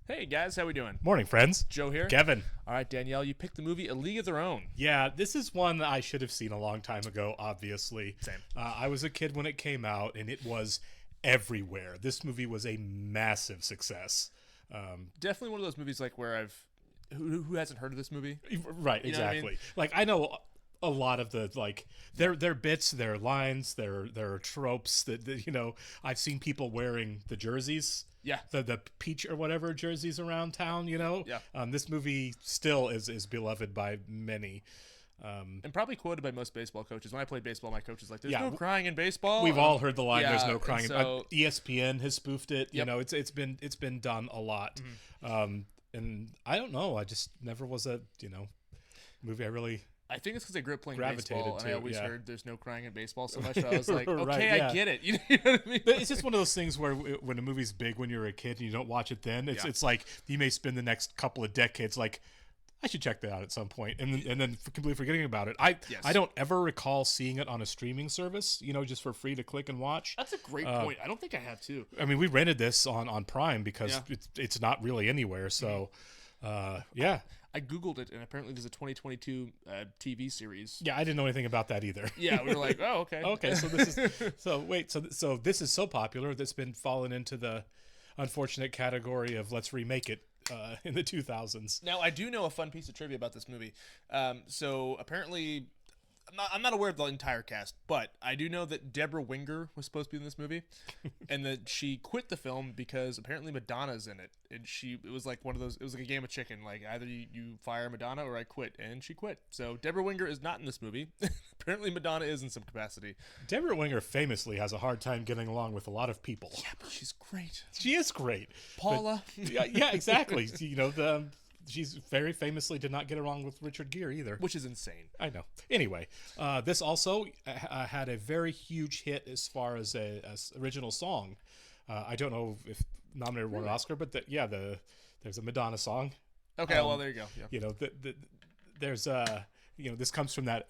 Hey guys, how we doing? Morning, friends. Joe here. Kevin. All right, Danielle, you picked the movie A League of Their Own. Yeah, this is one that I should have seen a long time ago, obviously. Same. I was a kid when it came out, and it was everywhere. This movie was a massive success. Definitely one of those movies like where who hasn't heard of this movie? Right, You know what I exactly. mean? Like, I know a lot of the, like, their bits, their lines, their tropes that I've seen people wearing the jerseys. Yeah. The peach or whatever jerseys around town, Yeah. This movie still is beloved by many. And probably quoted by most baseball coaches. When I played baseball, my coach was like, "There's Yeah, no crying in baseball." We've all heard the line. yeah, There's no crying. and so- ESPN has spoofed it. Yep. It's been done a lot. And I don't know. I just never was a movie I really. I think it's because I grew up playing Gravitated baseball, and I to, always yeah. heard "there's no crying in baseball" so much. That I was like, Right, "Okay, yeah. I get it." You know what I mean? But it's just one of those things where when a movie's big when you're a kid and you don't watch it then, it's like you may spend the next couple of decades like, I should check that out at some point, and then completely forgetting about it. I don't ever recall seeing it on a streaming service, just for free to click and watch. That's a great point. I don't think I have too. I mean, we rented this on Prime because it's not really anywhere. So, yeah. I googled it, and apparently there's a 2022 TV series. Yeah, I didn't know anything about that either. Yeah, we were like, "Oh, okay." Okay, so this is so this is so popular that's been fallen into the unfortunate category of let's remake it in the 2000s. Now, I do know a fun piece of trivia about this movie. So apparently, I'm not aware of the entire cast, but I do know that Deborah Winger was supposed to be in this movie, and that she quit the film because apparently Madonna's in it, and it was like one of those. It was like a game of chicken. Like either you fire Madonna or I quit, and she quit. So Deborah Winger is not in this movie. Apparently, Madonna is in some capacity. Deborah Winger famously has a hard time getting along with a lot of people. Yeah, but she's great. She is great. Paula. But, yeah, exactly. She's very famously did not get along with Richard Gere either. Which is insane. I know. Anyway, this also had a very huge hit as far as a original song. I don't know if nominated won an Oscar, but there's a Madonna song. Okay, well there you go. Yeah. There's this comes from that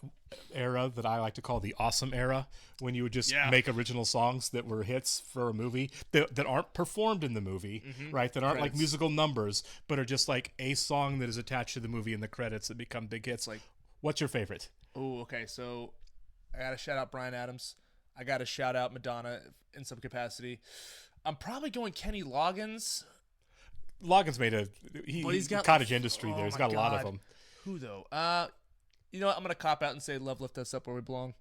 era that I like to call the awesome era, when you would just make original songs that were hits for a movie that aren't performed in the movie, right? That aren't like musical numbers, but are just like a song that is attached to the movie in the credits that become big hits. Like, what's your favorite? Oh, okay. So I got to shout out Bryan Adams. I got to shout out Madonna in some capacity. I'm probably going Kenny Loggins. Loggins made he's got cottage industry there. He's got a lot of them. Who though? You know what? I'm going to cop out and say Love Lift Us Up Where We Belong.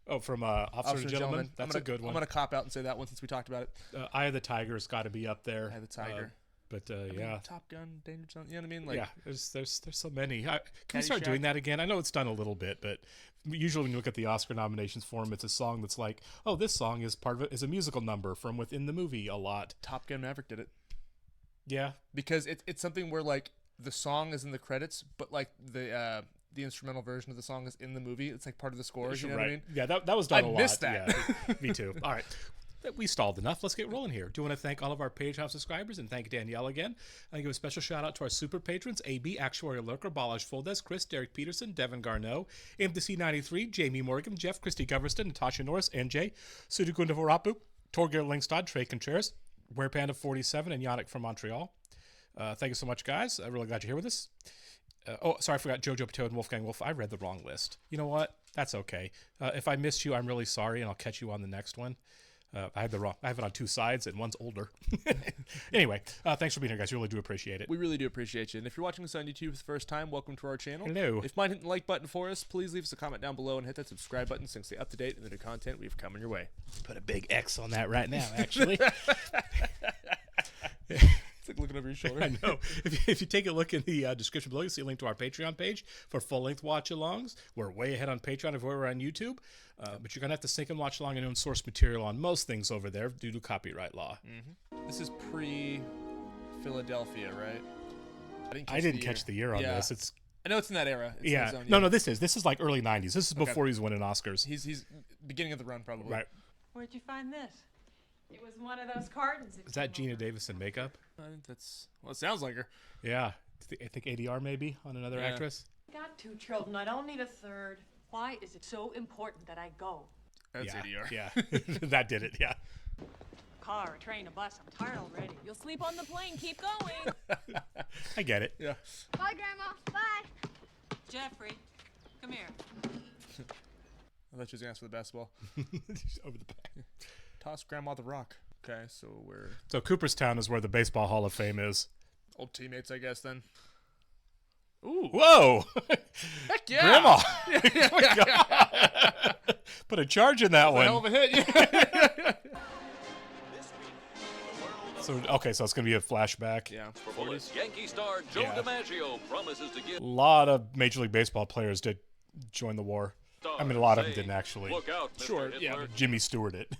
Oh, from Officer and Gentleman? That's a good one. I'm going to cop out and say that one since we talked about it. Eye of the Tiger's got to be up there. Eye of the Tiger. Yeah. Top Gun, Danger Zone. You know what I mean? Like, yeah, there's so many. Can we start doing that again? I know it's done a little bit, but usually when you look at the Oscar nominations form, it's a song that's like, oh, this song is part of it, is a musical number from within the movie a lot. Top Gun Maverick did it. Yeah. Because it's something where, like, the song is in the credits, but, like, the instrumental version of the song is in the movie. It's like part of the score. You know what I mean? Yeah, that was done a lot. I missed that. Yeah, me too. All right. We stalled enough. Let's get rolling here. Do want to thank all of our Patreon subscribers and thank Danielle again. I give a special shout out to our super patrons: AB, Actuarial Lurker, Balazs Foldes, Chris, Derek Peterson, Devin Garneau, MDC93, Jamie Morgan, Jeff, Christy Goverston, Natasha Norris, NJ, Sudukunda Vorapu, Torgeir Lingstad, Trey Contreras, Ware Panda 47, and Yannick from Montreal. Thank you so much, guys. I'm really glad you're here with us. Sorry, I forgot Jojo Patel and Wolfgang Wolf. I read the wrong list. You know what? That's okay. If I missed you, I'm really sorry, and I'll catch you on the next one. I have it on two sides, and one's older. Anyway, thanks for being here, guys. We really do appreciate it. We really do appreciate you. And if you're watching this on YouTube for the first time, welcome to our channel. Hello. If you mind hitting the like button for us, please leave us a comment down below and hit that subscribe button so you can stay up to date with the new content we've coming your way. Put a big X on that right now, actually. It's like looking over your shoulder. I know. If you take a look in the description below, you'll see a link to our Patreon page for full-length watch-alongs. We're way ahead on Patreon of where we're on YouTube, but you're going to have to sync and watch along and own source material on most things over there due to copyright law. Mm-hmm. This is pre-Philadelphia, right? I didn't catch the year on this. I know it's in that era. It's yeah. No, this is like early 90s. This is before he's winning Oscars. He's beginning of the run, probably. Right. Where'd you find this? It was one of those cartons. Is that Gina Davis in makeup? I think it sounds like her. Yeah. I think ADR maybe on another actress. Got 2 children. I don't need a third. Why is it so important that I go? That's ADR. Yeah. That did it, yeah. car, a train, a bus. I'm tired already. You'll sleep on the plane. Keep going. I get it. Yeah. Bye, Grandma. Bye. Jeffrey, come here. I thought she was gonna ask for the basketball. Over the back. Toss Grandma the rock. Okay, so we're So Cooperstown is where the Baseball Hall of Fame is. old teammates, I guess. Then. Ooh. Whoa! Heck yeah. Grandma! Oh my God. Put a charge in that A hell one. of a hit. Yeah. So it's gonna be a flashback. Yeah. Bullets. Yankee star Joe Yeah. DiMaggio promises to give A lot of Major League Baseball players did join the war. I mean, a lot of them didn't actually. Look out, Mr. Sure, Hitler. yeah. Jimmy Stewart it.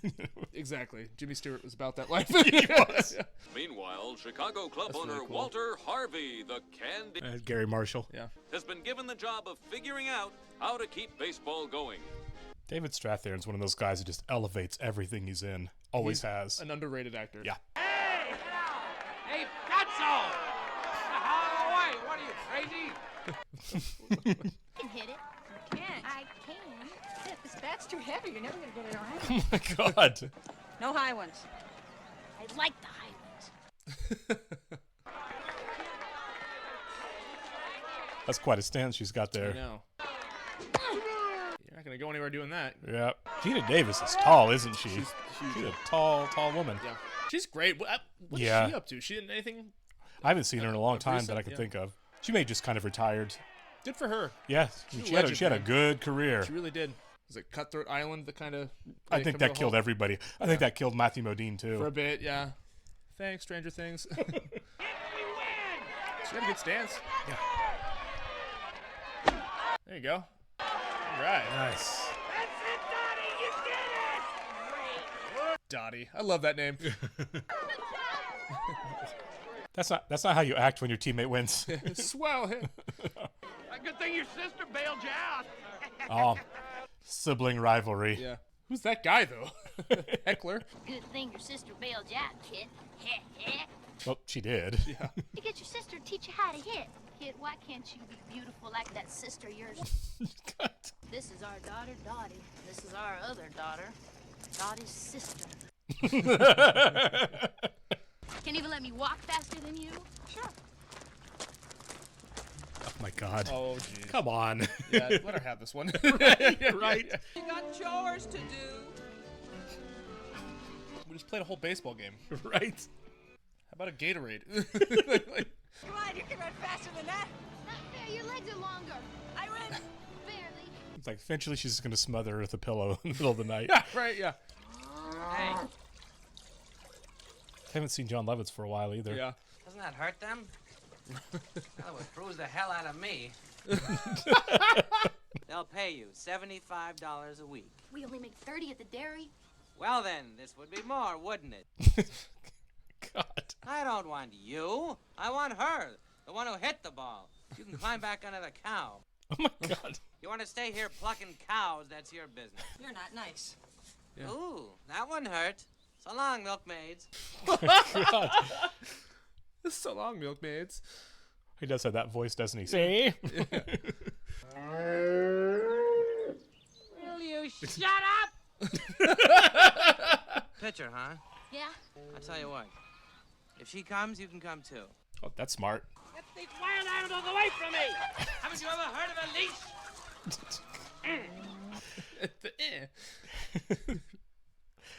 Exactly. Jimmy Stewart was about that life. He was. Meanwhile, Chicago club That's owner really cool. Walter Harvey, the Candy, Gary Marshall. Yeah. has been given the job of figuring out how to keep baseball going. David Strathairn's one of those guys who just elevates everything he's in. Always has. An underrated actor. Yeah. Hey, Fatso! How away? What are you, crazy? You can hit it. I can't. I can. This bat's too heavy. You're never gonna get it around. Oh my God. No high ones. I like the high ones. That's quite a stance she's got I there. know. You're not gonna go anywhere doing that. Yeah. Gina Davis is tall, isn't she? She's huge. She's a tall woman. Yeah. She's great. What's Yeah. she up to? She didn't anything. I haven't seen her in a long time that I recent, can yeah. think of. She may have just kind of retired. Good for her. Yeah. She's a She had legend, a man. good career. She really did. Was it Cutthroat Island that kind of? I think that killed everybody. I think that killed Matthew Modine too. For a bit, yeah. Thanks, Stranger Things. She had a good stance. Yeah. There you go. All right. Nice. Dottie. I love that name. That's not how you act when your teammate wins. Swell hit. Good thing your sister bailed you out. Oh, sibling rivalry. Yeah. Who's that guy though? Heckler. Good thing your sister bailed you out, kid. Heh heh. Well, she did. Yeah. You get your sister to teach you how to hit. Kid, why can't you be beautiful like that sister of yours? This is our daughter, Dottie. This is our other daughter, Dottie's sister. Can't even let me walk faster than you? Sure. Oh my God. Oh, jeez. Come on. Yeah, let her have this one. Right. You got chores to do. We just played a whole baseball game. Right. How about a Gatorade? Come on, you can run faster than that. Not fair, your legs are longer. I win. Barely. It's like eventually she's just gonna smother her with a pillow in the middle of the night. Yeah, right, yeah. Hey, I haven't seen John Lovitz for a while either. Yeah. doesn't that hurt them? That would bruise the hell out of me. They'll pay you $75 a week. We only make 30 at the dairy. Well then, this would be more, wouldn't it? God. I don't want you. I want her, the one who hit the ball. You can climb back under the cow. Oh my God. You want to stay here plucking cows, that's your business. You're not nice. Yeah. Ooh, that one hurt. So long, milkmaids. God. So long, milkmaids. He does have that voice, doesn't he? See? Will you shut up? Pitcher, huh? Yeah? I'll tell you what. If she comes, you can come too. Oh, that's smart. Get these wild animals away from me! Haven't you ever heard of a leash?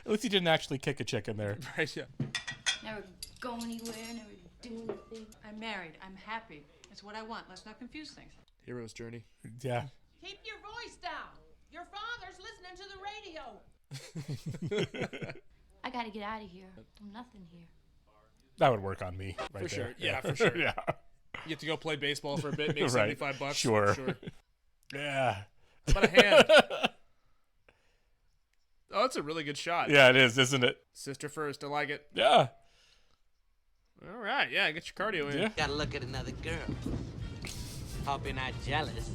At least he didn't actually kick a chicken there. Right, yeah. Never go anywhere, never do anything. I'm married. I'm happy. It's what I want. Let's not confuse things. Hero's journey. Yeah. Keep your voice down. Your father's listening to the radio. I gotta get out of here. I'm nothing here. That would work on me. Right For sure. there. Yeah, for sure. Yeah. You have to go play baseball for a bit, make Right. $75. Sure. Sure. Yeah. How about a hand? Oh, that's a really good shot. Yeah, it is, isn't it? Sister first. I like it. Yeah. All right. Yeah, get your cardio in. Yeah. Gotta look at another girl. Hope you're not jealous.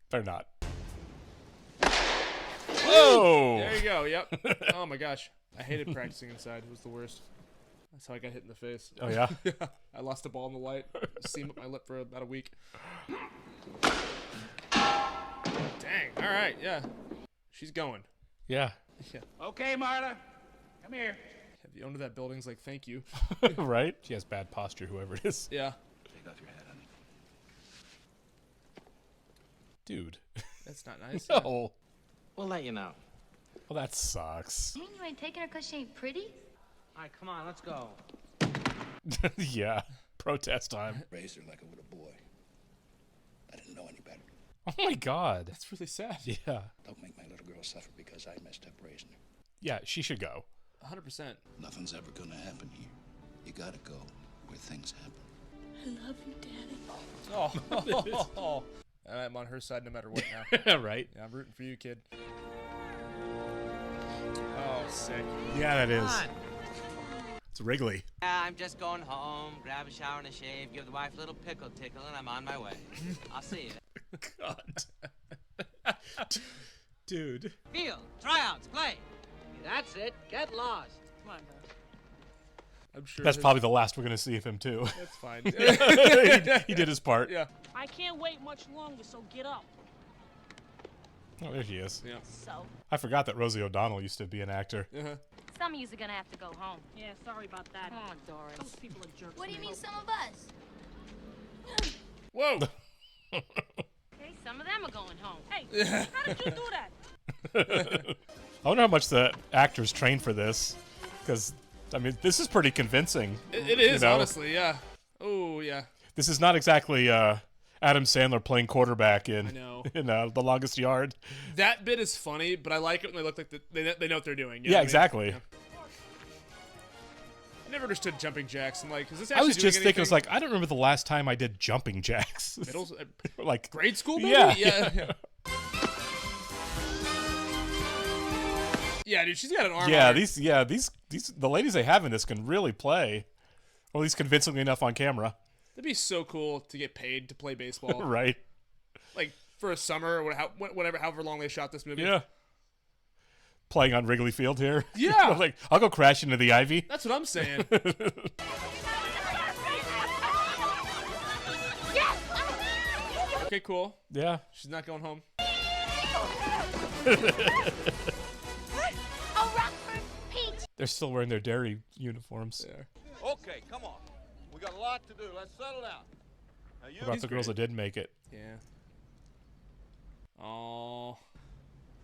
They're not. Whoa! There you go. Yep. Oh my gosh. I hated practicing inside. It was the worst. That's how I got hit in the face. Oh, yeah? Yeah. I lost a ball in the light. Seam up my lip for about a week. Dang. All right. Yeah. She's going. Yeah. Yeah. Okay, Marta, come here. The owner of that building's like, thank you. Right? She has bad posture, whoever it is. Yeah. Take off your hat, honey. Dude. That's not nice. No. We'll let you know. Well, that sucks. You mean you ain't taking her because she ain't pretty? All right, come on, let's go. Yeah. Protest time. Raised her like I would a boy. I didn't know any better. Oh my God. That's really sad. Yeah. Don't make my little girl suffer because I messed up raising her. Yeah, she should go. 100%. Nothing's ever gonna happen here. You gotta go where things happen. I love you, Daddy. Oh. I'm on her side no matter what now. Right? Yeah, I'm rooting for you, kid. Oh, sick. Yeah, that is. Come on. It's Wrigley. Yeah, I'm just going home, grab a shower and a shave, give the wife a little pickle tickle, and I'm on my way. I'll see you. God. Dude. Field, tryouts, play. That's it. Get lost. Come on, guys. I'm sure That's probably the last we're going to see of him, too. That's fine. He did his part. Yeah. I can't wait much longer, so get up. Oh, there he is. Yeah. So, I forgot that Rosie O'Donnell used to be an actor. Uh-huh. some of you's are gonna have to go home. Yeah, sorry about that. Come on, Doris. Those people are jerks. What do you man. mean, some of us? Whoa. Okay, some of them are going home. Hey, how did you do that? I wonder how much the actors trained for this. Because, I mean, this is pretty convincing. It is, you know? honestly, yeah. Oh, yeah. This is not exactly Adam Sandler playing quarterback in, I know. in The Longest Yard. That bit is funny, but I like it when they look like they know what they're doing. You know Yeah, what I mean? exactly. Yeah. I never understood jumping jacks. I'm like, is this I actually was just doing thinking, I was anything? like, I don't remember the last time I did jumping jacks. Middle, like grade school, maybe? Yeah. Yeah. Yeah, dude, she's got an arm. Yeah, on her. these the ladies they have in this can really play, or at least convincingly enough on camera. That'd be so cool to get paid to play baseball, Right? like for a summer or whatever, however long they shot this movie. Yeah. Playing on Wrigley Field here. Yeah. Like, I'll go crash into the ivy. That's what I'm saying. Okay, cool. Yeah. She's not going home. Oh, Rockford, Pete! They're still wearing their dairy uniforms. Yeah. Okay, come on. We got a lot to do. Let's settle down. Now you What about the girls that didn't make it? Yeah. Oh.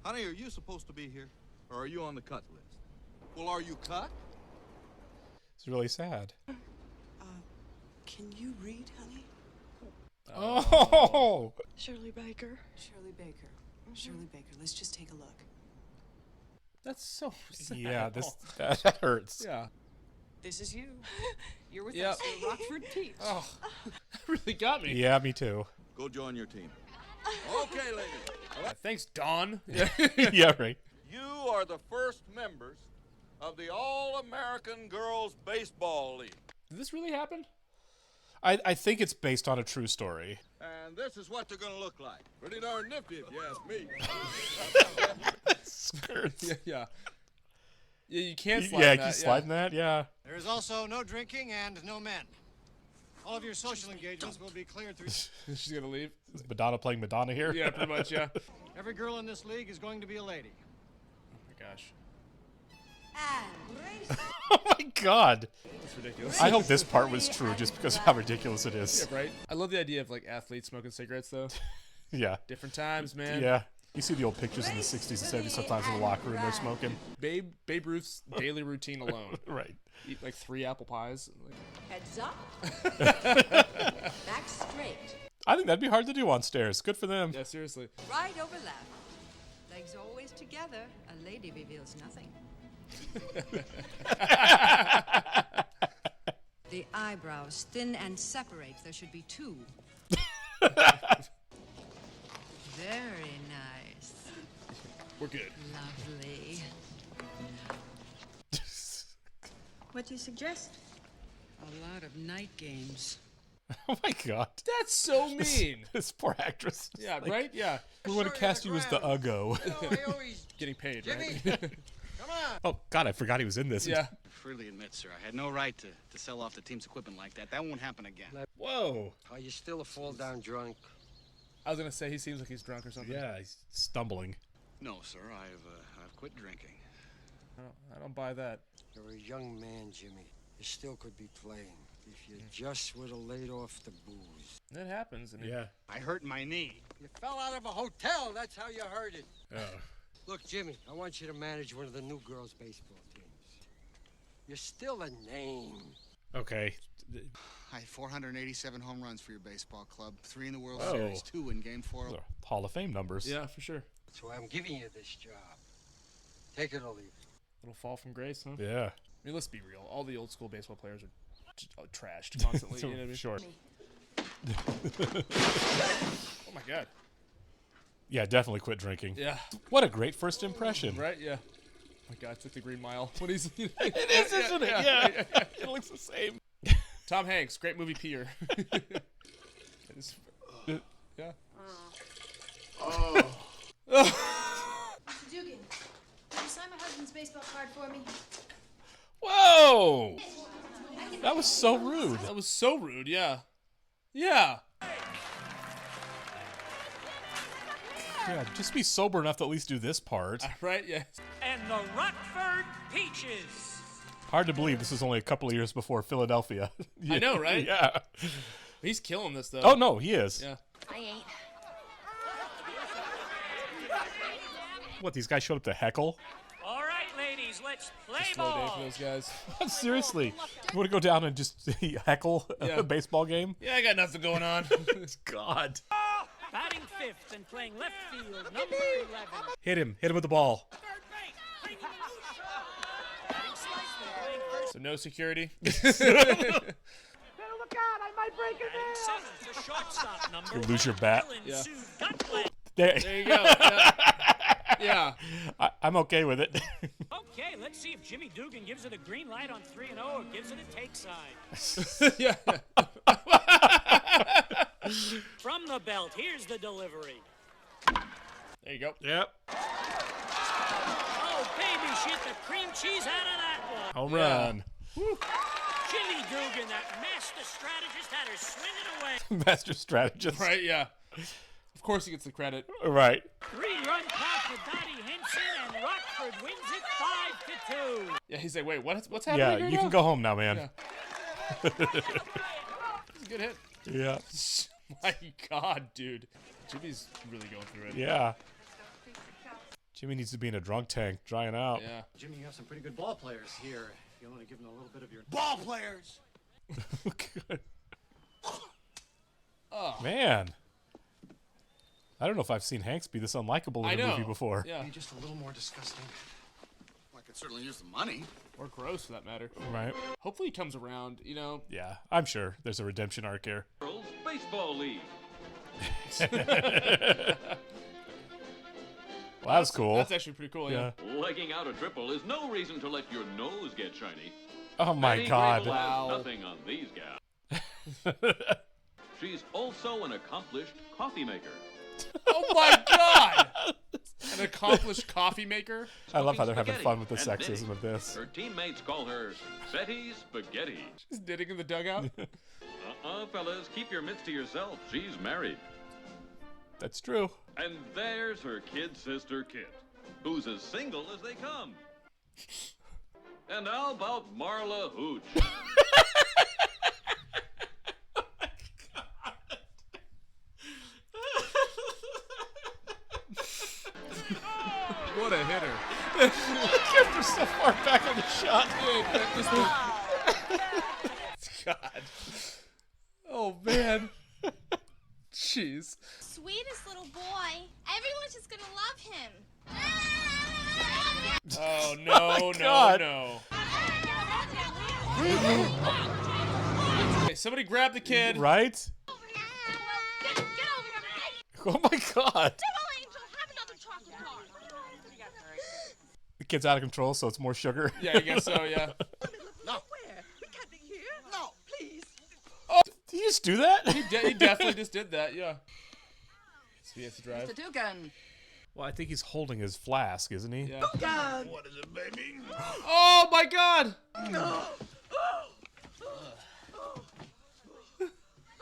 Honey, are you supposed to be here? Or are you on the cut list? Well, are you cut? It's really sad. Can you read, honey? Oh! Shirley Baker. Shirley Baker. Shirley Baker. Let's just take a look. That's so sad. Yeah, that hurts. Yeah. This is you. You're with Yep. us, Rockford Pete. Oh, that really got me. Yeah, me too. Go join your team. Okay, ladies. Thanks, Dawn. Yeah. Yeah, right. You are the first members of the All-American Girls Baseball League. Did this really happen? I think it's based on a true story. And this is what they're going to look like. Pretty darn nifty, if you ask me. Skirts. Yeah, yeah. Yeah, you can't slide Yeah, that. keep sliding that, yeah. There is also no drinking and no men. All of your social engagements will be cleared through. She's gonna leave. Is Madonna playing Madonna here? Yeah, pretty much, yeah. Every girl in this league is going to be a lady. Oh my gosh. Oh my god. That's ridiculous. I hope this part was true just because of how ridiculous it is. Yeah, right? I love the idea of like athletes smoking cigarettes though. Yeah. Different times, man. Yeah. You see the old pictures in the 60s and 70s sometimes in the locker room they're smoking. Babe Ruth's daily routine alone. Right. Eat like 3 apple pies. Heads up. Back straight. I think that'd be hard to do on stairs. Good for them. Yeah, seriously. Right overlap. Legs always together. A lady reveals nothing. The eyebrows thin and separate. There should be 2. Very nice. We're good. Lovely. What do you suggest? A lot of night games. Oh my god. That's so mean. This poor actress. Yeah, Like, right? Yeah. We want to cast you as the Uggo. Getting paid, Jimmy! right? Come on! Oh god, I forgot he was in this. Yeah. Freely admit, sir, I had no right to sell off the team's equipment like that. That won't happen again. Whoa. Are you still a fall-down drunk? I was gonna say he seems like he's drunk or something. Yeah, he's stumbling. No, sir. I've quit drinking. I don't buy that. You're a young man, Jimmy. You still could be playing if you just would have laid off the booze. That happens. I mean, Yeah. I hurt my knee. You fell out of a hotel. That's how you hurt it. Oh. Look, Jimmy, I want you to manage one of the new girls' baseball teams. You're still a name. Okay. I had 487 home runs for your baseball club. 3 in the World Whoa. Series, 2 in Game 4. Those are Hall of Fame numbers. Yeah, for sure. That's why I'm giving you this job. Take it or leave it. Little fall from grace, huh? Yeah. I mean, let's be real. All the old school baseball players are just, trashed constantly. So You know what I mean? short. Oh my god. Yeah, definitely quit drinking. Yeah. What a great first impression. Right? Yeah. Oh my god, took the Green Mile. What is it? It is, isn't it? Yeah. It looks the same. Tom Hanks, great movie Peer. Yeah. Oh. Mr. Dugan, could you sign my husband's baseball card for me? Whoa! That was so rude. That was so rude, yeah. Yeah. Yeah, just be sober enough to at least do this part. Right, yeah. And the Rockford Peaches. Hard to believe this is only a couple of years before Philadelphia. I know, right? Yeah. He's killing this, though. Oh, no, he is. Yeah. I ain't. What, these guys showed up to heckle? All right, ladies, let's play It's a slow day ball. for those guys. Seriously. You want to go down and just heckle Yeah. a baseball game? Yeah, I got nothing going on. God. Batting fifth and playing left field, number 11. Hit him with the ball. So no security. Look out, I might break it in. Seventh, the shortstop, number You lose your bat. Yeah. There There you go. Yeah. Yeah. I'm okay with it. Okay, let's see if Jimmy Dugan gives it a green light on 3-0 or gives it a take sign. Yeah. From the belt, here's the delivery. There you go. Yep. Oh, baby, she hit the cream cheese out of that one. Home run. Jimmy Dugan, that master strategist, had her swinging away. Master strategist. Right, yeah. Of course he gets the credit. Right. 3-run count for Dottie Henson, and Rockford wins it 5-2. Yeah, he's like, wait, what's happening Yeah, here you now? can go home now, man. Yeah. It's a good hit. Yeah. My God, dude. Jimmy's really going through it. Yeah. Jimmy needs to be in a drunk tank, drying out. Yeah. Jimmy, you have some pretty good ball players here. You want to give them a little bit of your ball players. Oh. Man. I don't know if I've seen Hanks be this unlikable in a movie before. Yeah. Be just a little more disgusting. Well, I could certainly use the money. Or gross, for that matter. Right. Hopefully he comes around, you know. Yeah, I'm sure there's a redemption arc here. Girls Baseball League. Well, that was cool. That's actually pretty cool, yeah. Legging out a triple is no reason to let your nose get shiny. Oh my Betty God. Grable has Wow. nothing on these gals. She's also an accomplished coffee maker. Oh my God! An accomplished coffee maker. I love how they're having Spaghetti fun with the and sexism knitting. of this. Her teammates call her Betty Spaghetti. She's knitting in the dugout. Fellas, keep your mitts to yourself. She's married. That's true. And there's her kid sister Kit, who's as single as they come. And how about Marla Hooch? What a hitter. They're so far back on the shot. God. Oh, man. Jeez. Sweetest little boy. Everyone's just gonna love him. Oh, no, God. no. Okay, somebody grab the kid. Right? Oh my God. The kid's out of control, so it's more sugar. Yeah, I guess so, yeah. No. We can't be here. No, please. Oh, did he just do that? He definitely just did that, yeah. So he has to drive. Mr. Dugan. Well, I think he's holding his flask, isn't he? Yeah. Dugan. What is it, baby? Oh, my God. No.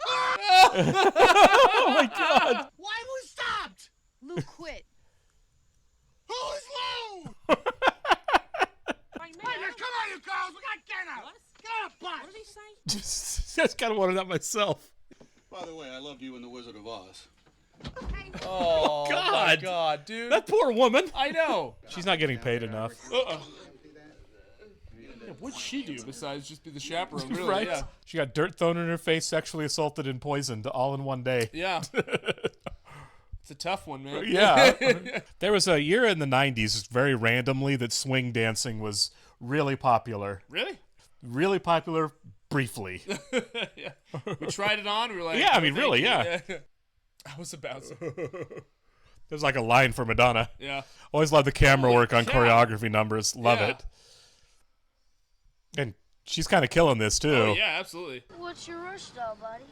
Oh my God. Why we stopped? Lou quit. Who is low? Come on, you guys. kind of wanted that myself. By the way, I loved you in The Wizard of Oz. Oh, God. my God, dude. That poor woman. I know. She's not getting paid enough. Yeah, what'd she do besides just be the chaperone, really? Right? Yeah. She got dirt thrown in her face, sexually assaulted, and poisoned all in one day. Yeah. It's a tough one, man. Yeah. There was a year in the 90s, very randomly, that swing dancing was really popular. Really? Really popular briefly. Yeah. We tried it on. We were like, Yeah, I mean, thank really, you. yeah. I was about to. There's like a line for Madonna. Yeah. Always love the camera Holy work on cow. choreography numbers. Love Yeah. it. And she's kind of killing this, too. Oh, yeah, absolutely. What's your rush, though, buddy?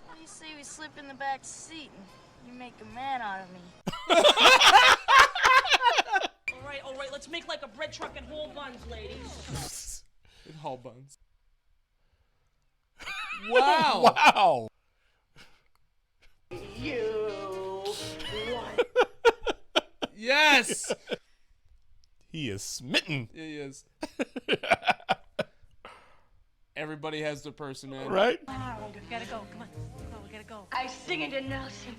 What do you say we slip in the back seat and you make a man out of me? All right, let's make like a bread truck and whole buns, ladies. With whole buns. Wow. Wow. Yes. He is smitten. Yeah, he is. Everybody has their person, man. Right? We gotta go. Come on. We gotta go. I sing it to Nelson.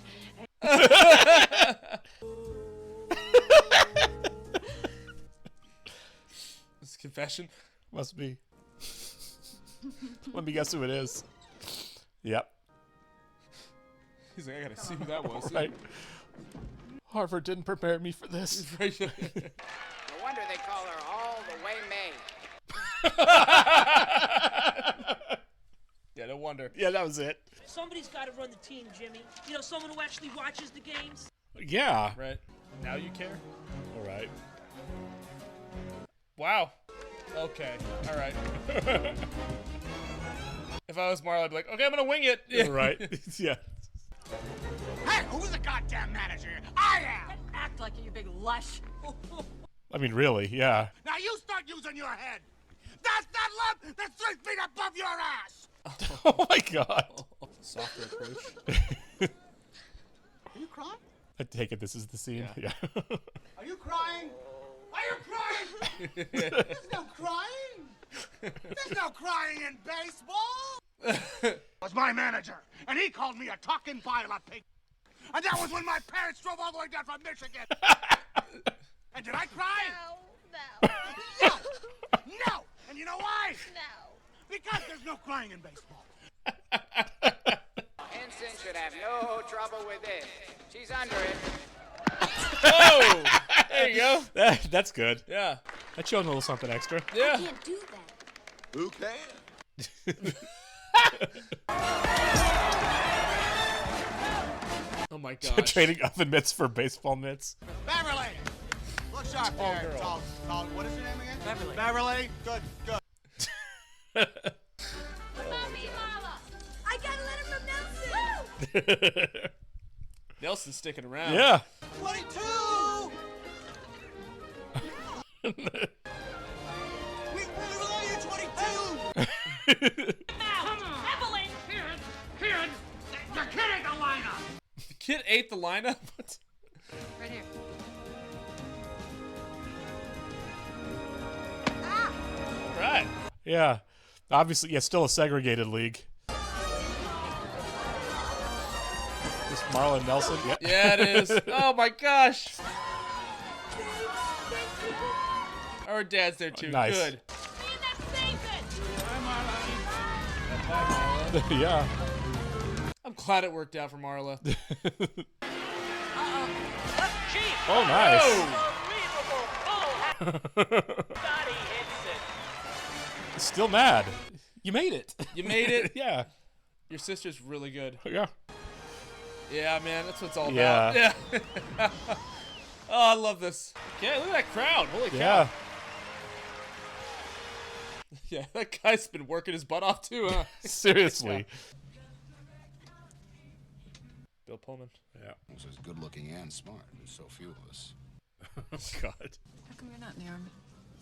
This confession. Must be. Let me guess who it is. Yep. He's like, I gotta see who that was. Right. Harvard didn't prepare me for this. No wonder they call her all the way May. Yeah, no wonder. Yeah, that was it. Somebody's got to run the team, Jimmy. You know, someone who actually watches the games. Yeah. Right. Now you care? All right. Wow. Okay. All right. If I was Marla, I'd be like, okay, I'm gonna wing it. Yeah. Right. Yeah. Hey, who's the goddamn manager? I am! Act like it, you big lush. I mean, really, yeah. Now you start using your head! That's that lump that's 3 feet above your ass! Oh my God. Softer approach. Are you crying? I take it this is the scene. Yeah. Are you crying? Are you crying? There's no crying! There's no crying in baseball! Was my manager, and he called me a talking pile of pig. And that was when my parents drove all the way down from Michigan. And did I cry? No. No! No! And you know why? No. Because there's no crying in baseball. Ensign should have no trouble with this. She's under it. Oh! There you go. That's good. Yeah. That showed a little something extra. Yeah. I can't do that. Who can? Oh my gosh. Trading oven mitts for baseball mitts. Beverly! Look sharp Tall there. girl. Tall, what is your name again? Beverly. Beverly? Good, good. What about me, Mama? I got a letter from Nelson. Woo! Nelson's sticking around. Yeah. 22! we owe you 22! Now, Evelyn! Kieran! You're kidding the lineup! The kid ate the lineup? What? Right here. Right. Yeah. Obviously, yeah, still a segregated league. This Marlon Nelson. Yeah. Yeah, it is. Oh my gosh. Our dad's there too. Nice. Good. Yeah. I'm glad it worked out for Marla. Oh, nice. Still mad. You made it. You made it? Yeah. Your sister's really good. Yeah. Yeah, man, that's what it's all Yeah. about. Yeah. Oh, I love this. Okay, look at that crowd. Holy cow. Yeah. Yeah, that guy's been working his butt off too, huh? Seriously. Bill Pullman. Yeah. He's as good looking and smart. There's so few of us. Oh, God. How come you're not in the army?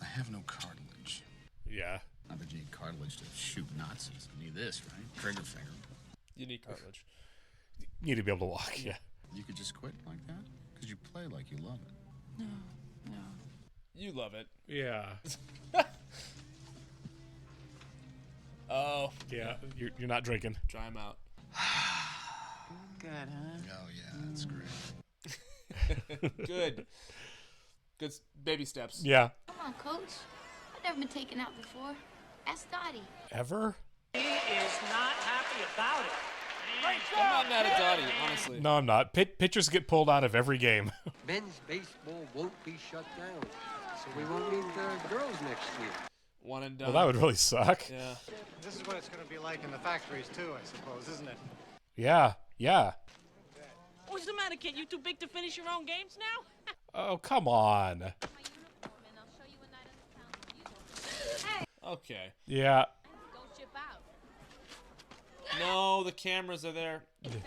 I have no cartilage. Yeah. I bet you need cartilage to shoot Nazis. You need this, right? Trigger finger. You need cartilage. You need to be able to walk, yeah. You could just quit like that? Because you play like you love it. No. You love it. Yeah. Oh. Yeah, you're not drinking. Dry him out. Good, huh? Oh, yeah, that's great. Good. Good baby steps. Yeah. Come on, Coach. I've never been taken out before. Ask Dottie. Ever? He is not happy about it. I'm not mad at Dottie, honestly. No, I'm not. Pitchers get pulled out of every game. Men's baseball won't be shut down, so we won't need girls next year. One and done. Well, that would really suck. Yeah. This is what it's going to be like in the factories, too, I suppose, isn't it? Yeah. What's the matter, kid? You too big to finish your own games now? Oh, come on. Okay. Yeah. Go chip out. No, the cameras are there. Come on!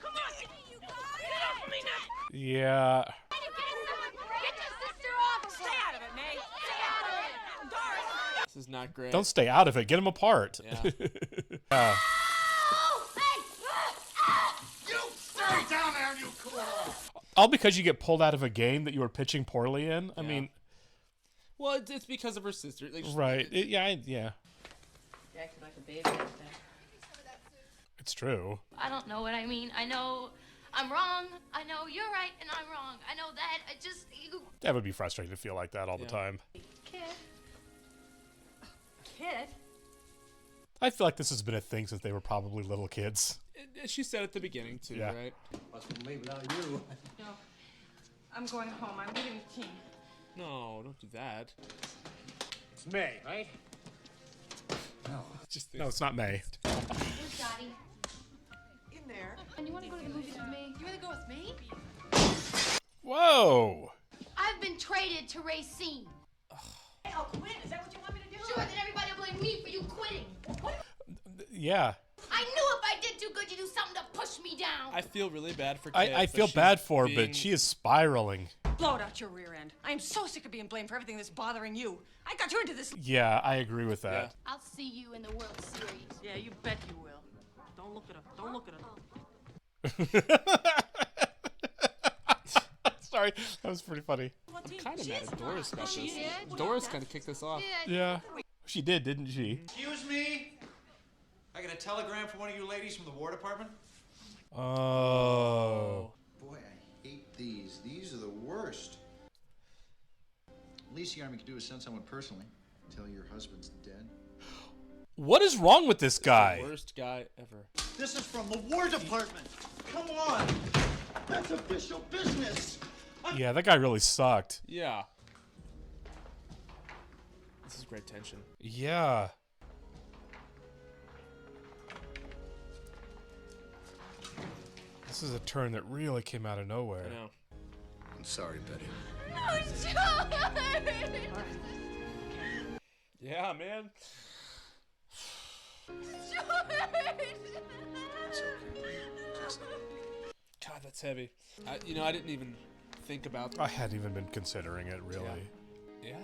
Come on! Get off me now! Yeah. Get your sister off! Stay out of it, May! Stay out of it! Doris! This is not great. Don't stay out of it. Get them apart. Yeah. You stay down there, you cool. All because you get pulled out of a game that you were pitching poorly in. I mean, well, it's because of her sister. Like, right? Yeah. You're acting like a baby out there. It's true. I don't know what I mean. I know I'm wrong. I know you're right and I'm wrong. I know that. I just... That would be frustrating to feel like that all the time. Kid. Kid? I feel like this has been a thing since they were probably little kids. She said at the beginning, too, Yeah. right? Must be me without you. No. I'm going home. I'm leaving the team. No, don't do that. It's May, right? No, it's not May. Where's Dottie? In there. And you want to go to the movies with me? You want to go with me? Whoa. I've been traded to Racine. Oh, quit! Is that what you want me to do? Sure, then everybody will blame me for you quitting. Yeah. I knew if I did too good, you'd do something to push me down. I feel really bad for Kit. I feel bad for her, but she is spiraling. Blow it out your rear end. I am so sick of being blamed for everything that's bothering you. I got you into this. Yeah, I agree with that. I'll see you in the World Series. Yeah, you bet you will. Don't look at her. Don't look at her. Sorry, that was pretty funny. I'm kind of mad at Doris about this. Doris kind of kicked this off. Yeah. She did, didn't she? Excuse me? I got a telegram from one of you ladies from the War Department. Oh. Boy, I hate these. These are the worst. Least the Army can do is send someone personally. Tell your husband's dead. What is wrong with this guy? The worst guy ever. This is from the War Department. Come on. That's official business. Yeah, that guy really sucked. Yeah. This is great tension. Yeah. This is a turn that really came out of nowhere. I know. I'm sorry, Betty. No, George! Yeah, man. God, that's heavy. I didn't even think about that. I hadn't even been considering it, really. Yeah.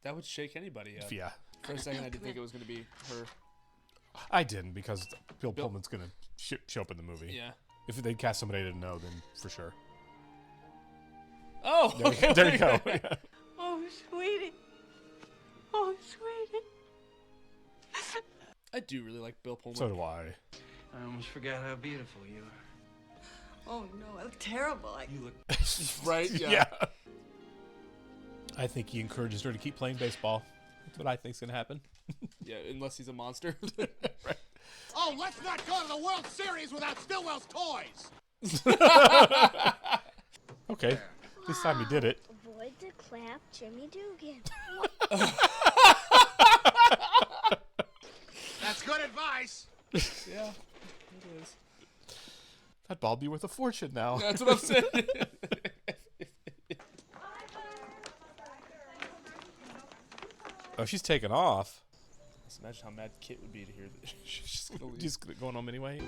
That would shake anybody up. Yeah. For a second, I didn't think it was going to be her. I didn't, because Bill Pullman's going to show up in the movie. Yeah. If they'd cast somebody I didn't know, then for sure. Oh, okay. There you go. Yeah. Oh, sweetie. Oh, sweetie. I do really like Bill Pullman. So do I. I almost forgot how beautiful you are. Oh no, I look terrible. You look right. Yeah. Yeah. I think he encourages her to keep playing baseball. That's what I think's gonna happen. Yeah, unless he's a monster. Right. Oh, let's not go to the World Series without Stillwell's toys. Okay. This time he did it. Avoid the clap, Jimmy Dugan. That's good advice. Yeah, it is. That ball'd be worth a fortune now. That's what I'm saying. Oh, she's taking off. Just imagine how mad Kit would be to hear that she's just gonna leave. Just going home anyway.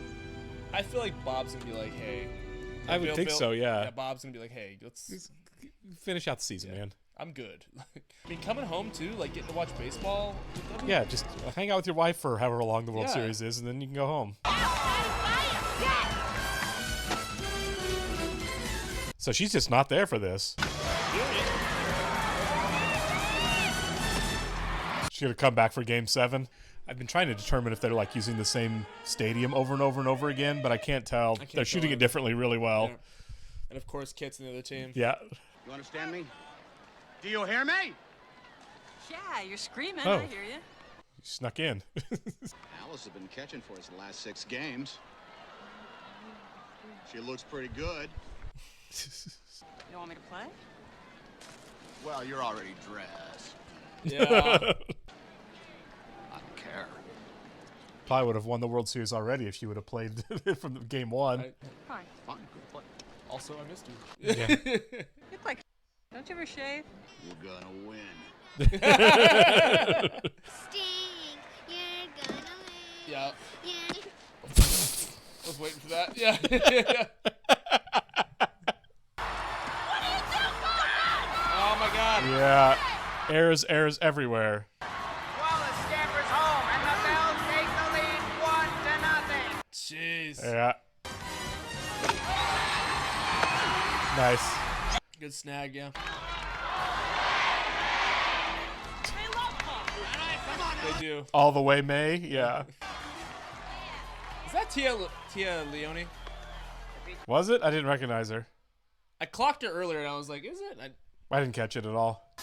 I feel like Bob's gonna be like, "Hey." I would think so, yeah. Yeah, Bob's gonna be like, "Hey, let's finish out the season, man." I'm good. I mean, coming home too, like getting to watch baseball. Yeah, just hang out with your wife for however long the World Yeah. Series is, and then you can go home. So she's just not there for this. She's gonna come back for Game 7. I've been trying to determine if they're like using the same stadium over and over and over again, but I can't tell. They're shooting it differently really well. Yeah. And of course, Kit's in the other team. Yeah. You understand me? Do you hear me? Yeah, you're screaming. Oh. I hear you. You snuck in. Alice has been catching for us the last 6 games. She looks pretty good. You don't want me to play? Well, you're already dressed. Yeah. I don't care. Probably would have won the World Series already if she would have played from Game 1. Fine. Fine, good play. Also, I missed you. Yeah. You look like. Don't you ever shave? You're gonna win. Stink, you're gonna win. Yeah. Yeah. I was waiting for that. Yeah. Oh my God. Yeah. Errors everywhere. Wallace scampers home, and the Bells take the lead 1-0. Jeez. Yeah. Nice. Good snag, yeah. They do. All the way, May. Yeah. Is that Tia Leone? Was it? I didn't recognize her. I clocked her earlier and I was like, is it? I didn't catch it at all.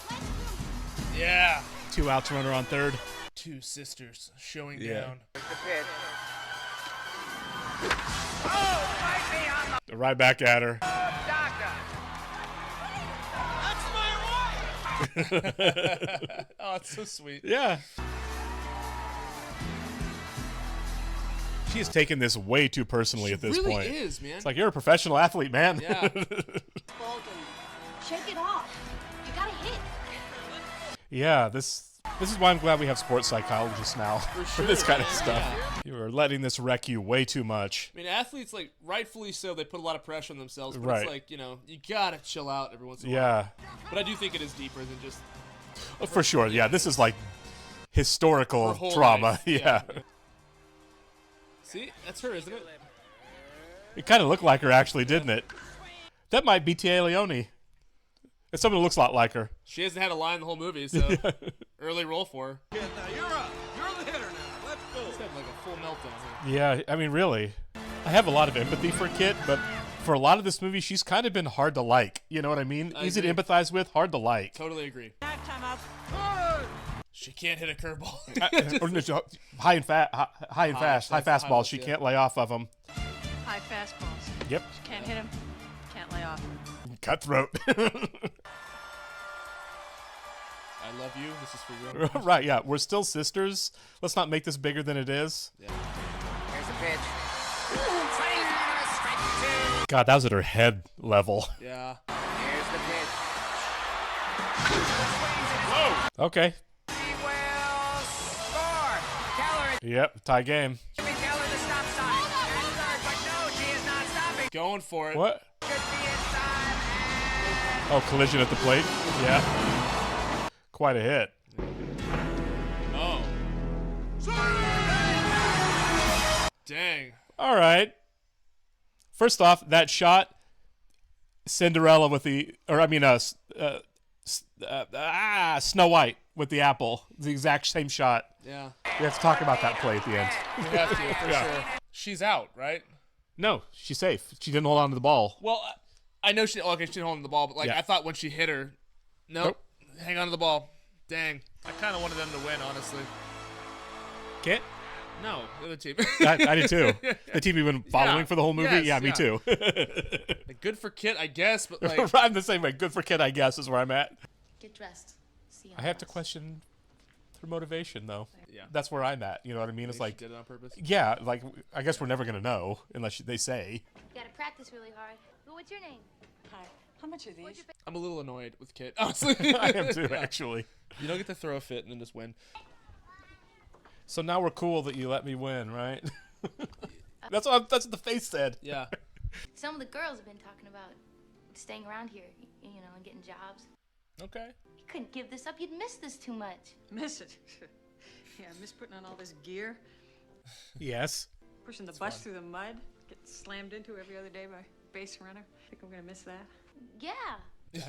Yeah. 2 outs, runner on third. 2 sisters showing Yeah. down. Right back at her. Oh, it's so sweet. Yeah. She has taken this way too personally at this really point. is, man. It's like, you're a professional athlete, man. Yeah. Shake it off. You gotta hit. Yeah, this is why I'm glad we have sports psychologists now for this kind of stuff. Yeah. You are letting this wreck you way too much. I mean, athletes, like, rightfully so, they put a lot of pressure on themselves, but Right. it's like, you know, you gotta chill out every once in a Yeah. while. But I do think it is deeper than just... Oh, for sure, yeah. This is like historical Her whole trauma. life, Yeah. See? That's her, isn't it? It kind of looked like her, actually, didn't it? That might be Tia Leone. It's someone who looks a lot like her. She hasn't had a line the whole movie, so early role for her. Now you're up. You're the hitter now. Let's go. She's had like a full meltdown here. Yeah, I mean, really. I have a lot of empathy for Kit, but for a lot of this movie, she's kind of been hard to like. You know what I mean? I Easy to agree. empathize with, hard to like. Totally agree. Time up. She can't hit a curveball. High fast high fastballs. ones, She yeah. can't lay off of them. High fastballs. Yep. You can't hit him. Can't lay off. Cutthroat. I love you. This is for you. Right, yeah. We're still sisters. Let's not make this bigger than it is. Yeah. Here's the pitch. Strike 2. God, that was at her head level. Yeah. Here's the pitch. Okay. He will score. Keller Yep, tie game. Jimmy Keller the stop sign. At third, but no, she is not stopping. Going for it. What? Should be inside. Oh, collision at the plate. Yeah. Quite a hit. Oh. Dang. All right. First off, that shot, Cinderella with the, or I mean, Snow White with the apple. The exact same shot. Yeah. We have to talk about that play at the end. We have to, for sure. She's out, right? No, she's safe. She didn't hold on to the ball. Well, I know she. Okay, she didn't hold on to the ball, but like Yeah. I thought when she hit her, nope. Hang on to the ball. Dang. I kind of wanted them to win, honestly. Kit? No, the other team. I did too. The team you've been following Yeah. for the whole movie? Yes, yeah, me too. Good for Kit, I guess, but like I'm the same way. Good for Kit, I guess, is where I'm at. Get dressed. See you. I have to question her motivation, though. Yeah. That's where I'm at. You know what I mean? It's Maybe like, she did it on purpose. yeah, like, I guess we're never going to know unless they say. You gotta practice really hard. Well, what's your name? Hi. How much are these? I'm a little annoyed with Kit, honestly. I am too, Yeah. actually. You don't get to throw a fit and then just win. So now we're cool that you let me win, right? That's what the face said. Yeah. Some of the girls have been talking about staying around here, you know, and getting jobs. Okay. You couldn't give this up. You'd miss this too much. Miss it. Yeah, miss putting on all this gear. Yes. Pushing the bus through the mud. Get slammed into every other day by a base runner. Think I'm gonna miss that? Yeah.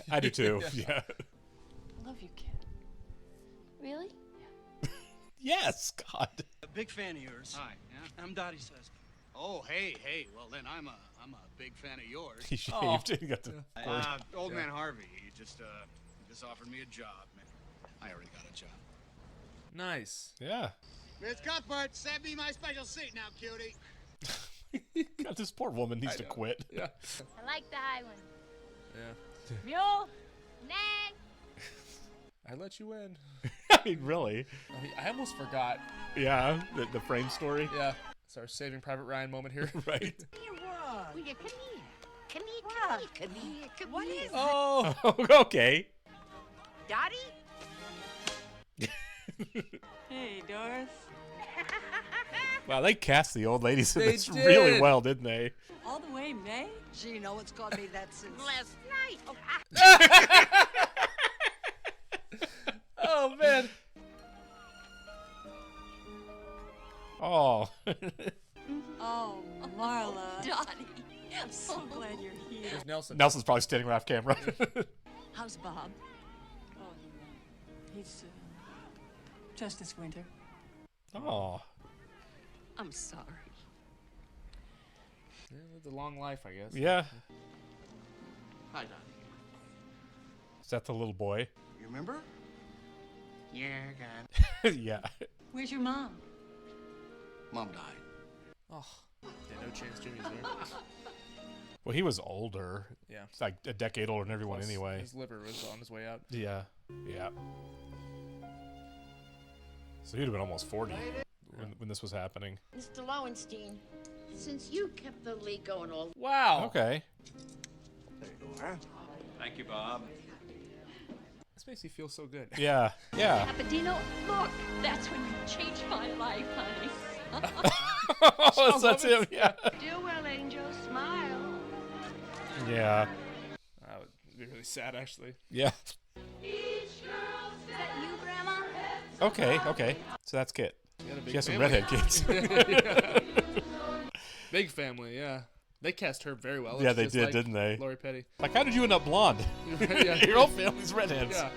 I do too. Yeah. I love you, kid. Really? Yes, God. A big fan of yours. Hi. Yeah. I'm Dottie's husband. Oh, hey. Well, then I'm a big fan of yours. He shaved. He got the Old man Harvey. He just offered me a job, man. I already got a job. Nice. Yeah. Miss Cuthbert, set me my special seat now, cutie. God, this poor woman needs to quit. Yeah. I like the high one. Yeah. Mule, nag. I let you in. I mean, really? I almost forgot. Yeah, the frame story. Yeah. It's our Saving Private Ryan moment here. Right. Will you come here? Come here. What is Oh. Okay. Dottie? Hey, Doris. Wow, they cast the old ladies in They this did. really well, didn't they? All the way, May? Gee, no one's called me that since last night. Oh, man. Oh. Oh, Marla. Dottie. I'm so glad you're here. There's Nelson. Nelson's probably standing right off camera. How's Bob? Oh, he's just this winter. Oh. I'm sorry. Yeah, lived a long life, I guess. Yeah. Hi, Dottie. Is that the little boy? You remember? Yeah, God. Yeah. Where's your mom? Mom died. Oh. Yeah, no chance Jimmy's there. Well, he was older. Yeah. It's like a decade older than everyone Plus, anyway. His liver was on his way out. Yeah. Yeah. So he'd have been almost 40 when this was happening. Mr. Lowenstein, since you kept the league going all... Wow. Okay. There you go, huh? Thank you, Bob. This makes me feel so good. Yeah. Yeah. Papadino, look, that's when you changed my life, honey. Oh, that's him. Yeah. Do well, Angel. Smile. Yeah. That would be really sad, actually. Yeah. Is that you, Grandma? Okay. Okay. So that's Kit. She had a big She has some family. redhead kids. Yeah. Big family, yeah. They cast her very well. Yeah, It's they just did, like didn't they? Lori Petty. Like, how did you end up blonde? Yeah. Your whole family's redheads. Yeah.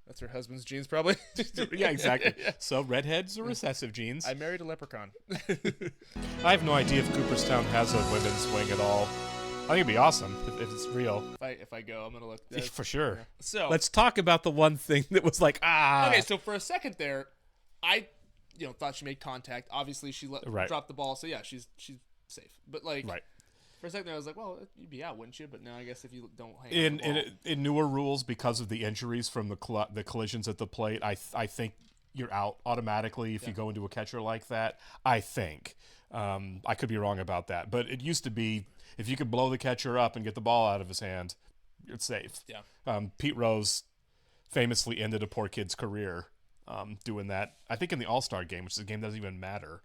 That's her husband's genes, probably. Yeah, exactly. So redheads are recessive genes. I married a leprechaun. I have no idea if Cooperstown has a women's wing at all. I think it'd be awesome if it's real. If I go, I'm gonna look. For sure. Yeah. So let's talk about the one thing that was like, Okay, so for a second there, I thought she made contact. Obviously, she dropped the ball, so yeah, she's safe. But like, for a second there, I was like, well, you'd be out, wouldn't you? But now I guess if you don't hang on the ball. In newer rules, because of the injuries from the collisions at the plate, I think you're out automatically if you go into a catcher like that. I think. I could be wrong about that, but it used to be if you could blow the catcher up and get the ball out of his hand, it's safe. Yeah. Pete Rose famously ended a poor kid's career doing that. I think in the All-Star game, which is a game that doesn't even matter.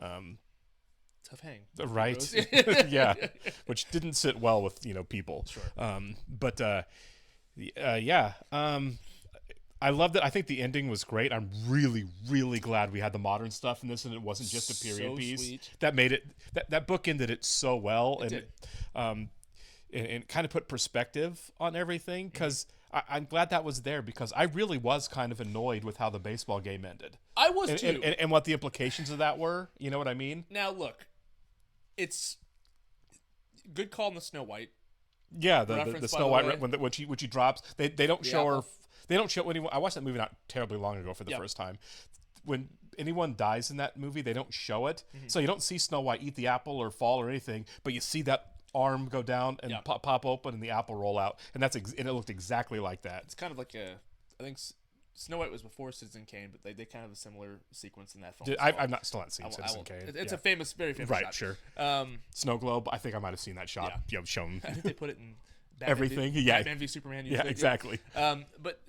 Tough hang. Right. Yeah. Which didn't sit well with, people. Sure. Yeah. I loved it. I think the ending was great. I'm really, really glad we had the modern stuff in this and it wasn't just a period So piece. sweet. That made it that book ended it so well. It did. And kind of put perspective on everything because I'm glad that was there because I really was kind of annoyed with how the baseball game ended. I was too. And what the implications of that were. You know what I mean? Now look, it's good call on the Snow White. Yeah, the Reference, Snow by the White way. when she drops, they don't The show her. apple. They don't show anyone. I watched that movie not terribly long ago for the first time. When anyone dies in that movie, they don't show it, so you don't see Snow White eat the apple or fall or anything, but you see that arm go down and pop open and the apple roll out, and and it looked exactly like that. It's kind of like I think Snow White was before Citizen Kane, but they kind of have a similar sequence in that film. I've not still not seen Citizen Kane. It's a famous, very famous right, shot. sure. Snow Globe. I think I might have seen that shot. Yeah. Shown. I think they put it in Batman everything. Batman v Superman. Yeah, exactly. But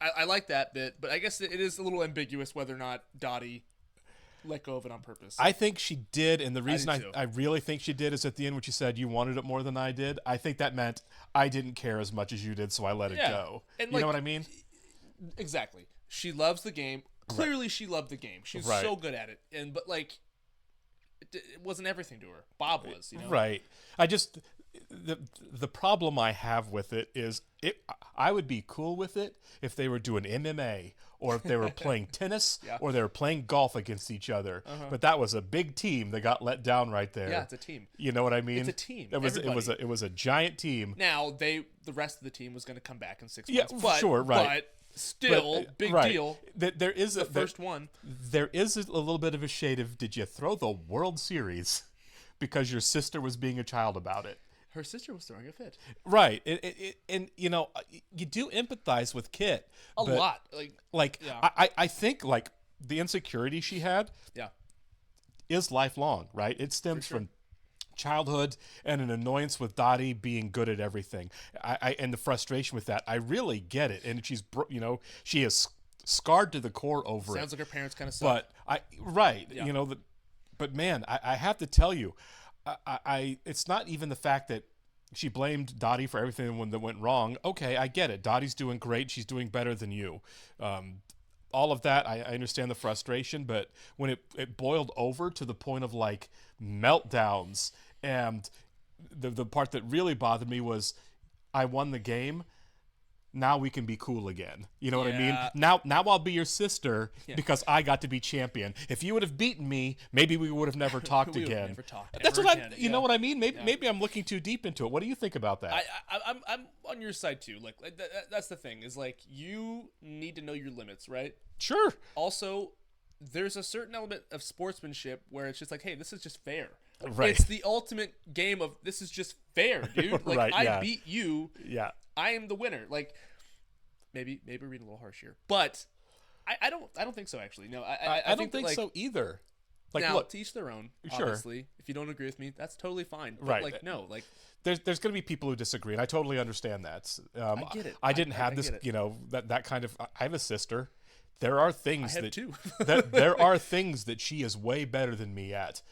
I like that bit, but I guess it is a little ambiguous whether or not Dottie let go of it on purpose. I think she did, and the reason do I really think she did is at the end when she said you wanted it more than I did. I think that meant I didn't care as much as you did, so I let it go. And you know what I mean? Exactly. She loves the game. Clearly, she loved the game. She's so good at it. But it wasn't everything to her. Bob was, you know. Right. I just the problem I have with it is I would be cool with it if they were doing MMA or if they were playing tennis or they were playing golf against each other. But that was a big team that got let down right there. Yeah, it's a team. You know what I mean? It's a team. It was a giant team. Now the rest of the team was going to come back in 6 Yeah, months. But, sure, right. But still, big deal. There is the first one. There is a little bit of a shade of, did you throw the World Series because your sister was being a child about it? Her sister was throwing a fit. Right. And you know, you do empathize with Kit. A lot. I think, like, the insecurity she had is lifelong, right? It stems from childhood and an annoyance with Dottie being good at everything. And the frustration with that. I really get it. And she is scarred to the core over it. Sounds like her parents kind of suck. But you know, but man, I have to tell you, it's not even the fact that she blamed Dottie for everything that went wrong. Okay, I get it. Dottie's doing great. She's doing better than you. All of that, I understand the frustration, but when it boiled over to the point of like meltdowns, and the part that really bothered me was, I won the game. Now we can be cool again. You know what I mean? Now I'll be your sister because I got to be champion. If you would have beaten me, maybe we would have never talked we again. Would have never talked That's ever what again. you know what I mean? Maybe I'm looking too deep into it. What do you think about that? I'm on your side too. Like that's the thing, is like, you need to know your limits, right? Sure. Also, there's a certain element of sportsmanship where it's just like, hey, this is just fair. Right. It's the ultimate game of this is just fair, dude. Like, Right, I beat you. Yeah. I am the winner. Like, maybe reading a little harsh here, but I don't think so, actually. No, I don't think so either. Like, now, look, to each their own. Sure. Obviously, if you don't agree with me, that's totally fine. But Right. Like, no, like, there's going to be people who disagree, and I totally understand that. I get it. I didn't have I this, get it. you know, that kind of. I have a sister. There are things I have that two. there are things that she is way better than me at.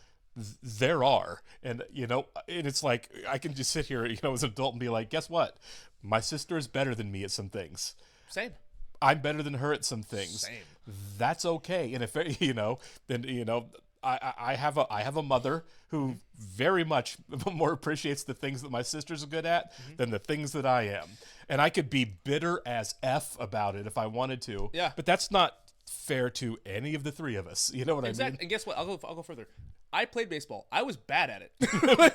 There are, and you know, and it's like I can just sit here, you know, as an adult and be like, guess what? My sister is better than me at some things. Same. I'm better than her at some things. Same. That's okay. And if you know, then you know, I have a mother who very much more appreciates the things that my sister's good at than the things that I am. And I could be bitter as F about it if I wanted to. Yeah. But that's not fair to any of the three of us. You know what I mean? And guess what? I'll go further. I played baseball. I was bad at it.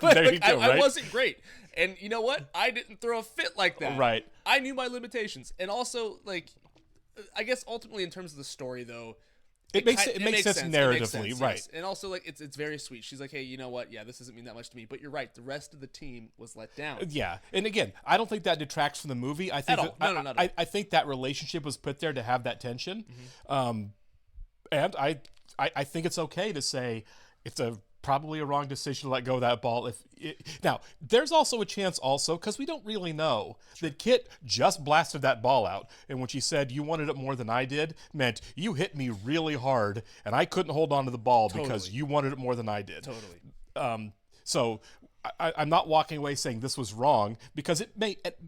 There you go, I right? wasn't great. And you know what? I didn't throw a fit like that. Right. I knew my limitations. And also, like, I guess ultimately in terms of the story, though, it makes sense narratively, yes. right? And also, like, it's very sweet. She's like, hey, you know what? Yeah, this doesn't mean that much to me. But you're right. The rest of the team was let down. Yeah, and again, I don't think that detracts from the movie. I think At all. No, not at all. I think that relationship was put there to have that tension, and I think it's okay to say it's probably a wrong decision to let go of that ball. Now, there's also a chance because we don't really know, that Kit just blasted that ball out. And when she said, you wanted it more than I did, meant you hit me really hard and I couldn't hold on to the ball because you wanted it more than I did. Totally. So I'm not walking away saying this was wrong, because it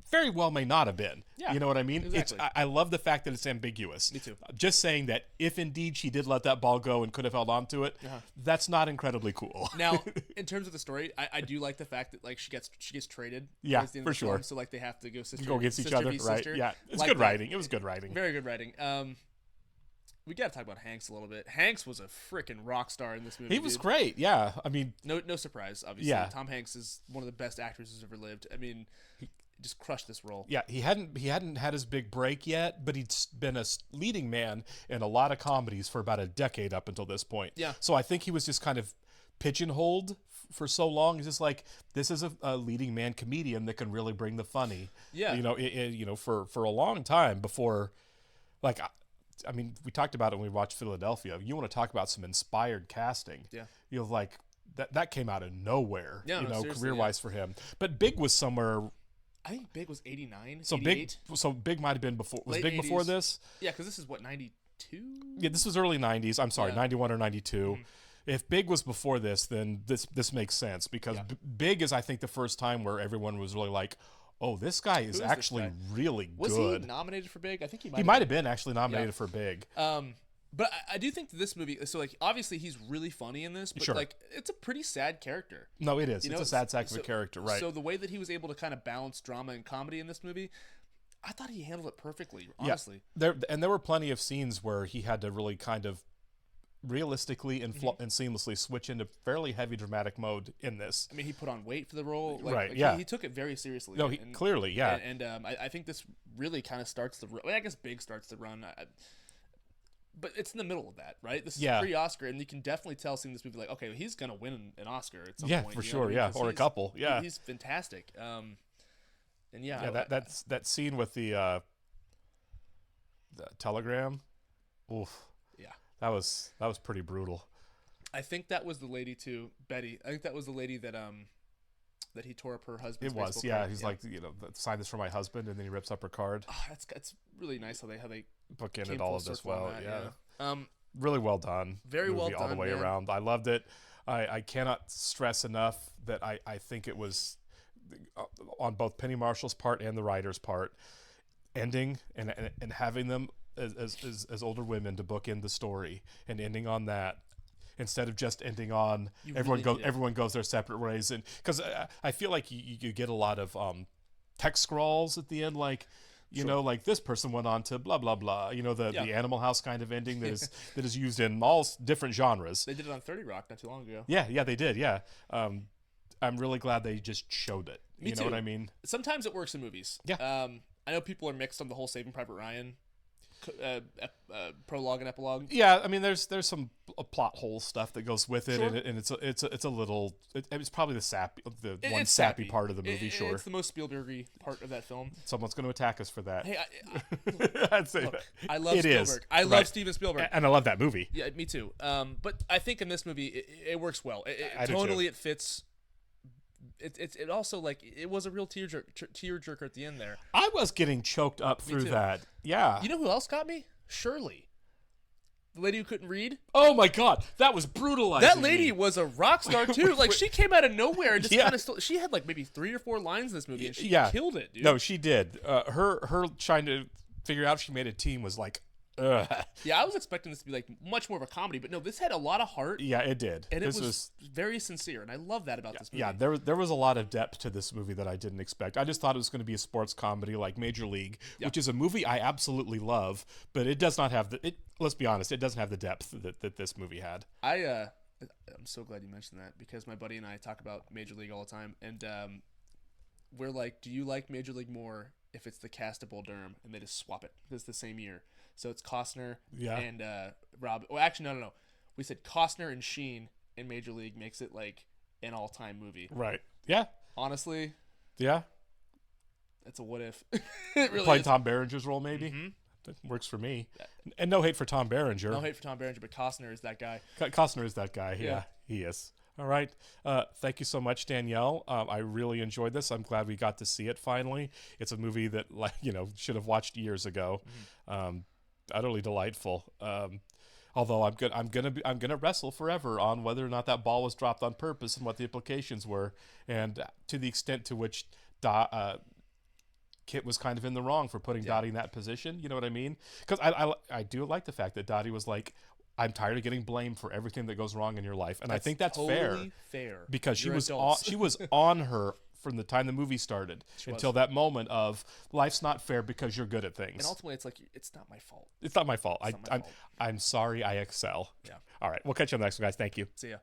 very well may not have been. Yeah, you know what I mean? exactly. I love the fact that it's ambiguous. Me too. Just saying that if indeed she did let that ball go and could have held on to it, that's not incredibly cool. Now, in terms of the story, I do like the fact that, like, she gets traded. Yeah, towards the end of for the film, sure. So, like, they have to go against each other, right? Sister. Yeah, it's Like good that. writing. It was good writing. Very good writing. We got to talk about Hanks a little bit. Hanks was a freaking rock star in this movie. He was dude. great. Yeah, I mean, no surprise, obviously. Yeah. Tom Hanks is one of the best actors who's ever lived. I mean, he just crushed this role. Yeah, he hadn't had his big break yet, but he'd been a leading man in a lot of comedies for about a decade up until this point. Yeah. So I think he was just kind of pigeonholed for so long. He's just like, this is a leading man comedian that can really bring the funny. Yeah. You know, for a long time before, like, I mean, we talked about it when we watched Philadelphia. You want to talk about some inspired casting? Yeah. You know, like that came out of nowhere. Yeah, you no, know, seriously, career-wise for him. But Big was somewhere. I think Big was 89, So 88? Big might have been before. Was Late Big before 80s. this? Yeah, because this is what, 92? Yeah, this was early 90s. I'm sorry, Yeah. 91 or 92. If Big was before this, then this makes sense, because Big is, I think, the first time where everyone was really like, oh, this guy is actually really Was good. he nominated for Big? I think he might. He might have been actually nominated Yeah. for Big. But I do think that this movie, so like obviously he's really funny in this, but Sure. like it's a pretty sad character. No, it is. You It's know, a sad sack of a character, right? So the way that he was able to kind of balance drama and comedy in this movie, I thought he handled it perfectly, honestly. Yeah. There were plenty of scenes where he had to really kind of realistically and seamlessly switch into fairly heavy dramatic mode in this. I mean, he put on weight for the role. Like, Right, like yeah. He took it very seriously. No, clearly, yeah. And I think this really kind of starts the run. I guess Big starts the run. But it's in the middle of that, right? This is pre-Oscar, and you can definitely tell seeing this movie, like, okay, he's going to win an Oscar at some point. For sure, or a couple, He's fantastic. And that scene with the telegram, oof. Yeah. That was pretty brutal. I think that was the lady too, Betty. I think that was the lady that that he tore up her husband's It was, baseball yeah. card. He's like, sign this for my husband, and then he rips up her card. Oh, it's really nice how they bookended came all full of this circle on well, that, yeah. Really well done. Very well movie all the done, way man. around. I loved it. I cannot stress enough that I think it was on both Penny Marshall's part and the writer's part, ending and having them as older women to bookend the story and ending on that. Instead of just ending on everyone goes their separate ways, and because I feel like you get a lot of text scrawls at the end, like you know, like this person went on to blah blah blah. You know, the Animal House kind of ending that is used in all different genres. They did it on 30 Rock not too long ago. Yeah, they did. Yeah, I'm really glad they just showed it. Me you know too. what I mean? Sometimes it works in movies. Yeah. I know people are mixed on the whole Saving Private Ryan prologue and epilogue. Yeah, I mean, there's some plot hole stuff that goes with it, Sure. and it's a little. It's probably the sappy sappy part of the movie. Sure, it's the most Spielberg-y part of that film. Someone's going to attack us for that. Hey, I'd say look, that. I love It Spielberg. is. I love Right. Steven Spielberg, and I love that movie. Yeah, me too. But I think in this movie it works well. I do too. Totally, it fits. It also like it was a real tearjerker at the end there. I was getting choked up through too. that. Yeah. You know who else got me? Shirley, the lady who couldn't read. Oh my God, that was brutalizing. That lady me. was a rock star too. Like she came out of nowhere and just kind of she had like maybe 3 or 4 lines in this movie, and she killed it, dude. No, she did. Her trying to figure out if she made a team was like, ugh. Yeah, I was expecting this to be like much more of a comedy, but no, this had a lot of heart. Yeah, it did. And this it was very sincere, and I love that about this movie. Yeah, there was a lot of depth to this movie that I didn't expect. I just thought it was going to be a sports comedy like Major League, which is a movie I absolutely love, but it does not have let's be honest, it doesn't have the depth that this movie had. I'm so glad you mentioned that because my buddy and I talk about Major League all the time, and we're like, do you like Major League more if it's the cast of Bull Durham and they just swap it because it's the same year? So it's Costner and Rob. Well, actually, no. We said Costner and Sheen in Major League makes it like an all-time movie. Right. Yeah. Honestly. Yeah. It's a what if. It really Playing is. Tom Berenger's role, maybe. Mm-hmm. That works for me. And no hate for Tom Berenger. No hate for Tom Berenger, but Costner is that guy. Costner is that guy. Yeah, he is. All right. Thank you so much, Danielle. I really enjoyed this. I'm glad we got to see it finally. It's a movie that, should have watched years ago. Mm-hmm. Utterly delightful. Although I'm gonna wrestle forever on whether or not that ball was dropped on purpose and what the implications were, and to the extent to which Kit was kind of in the wrong for putting Dottie in that position. You know what I mean? Because I do like the fact that Dottie was like, I'm tired of getting blamed for everything that goes wrong in your life, and I think that's totally fair because You're she was on her from the time the movie started until that moment of life's not fair because you're good at things. And ultimately, it's like it's not my fault. It's not my fault. I'm sorry. I excel. Yeah. All right. We'll catch you on the next one, guys. Thank you. See ya.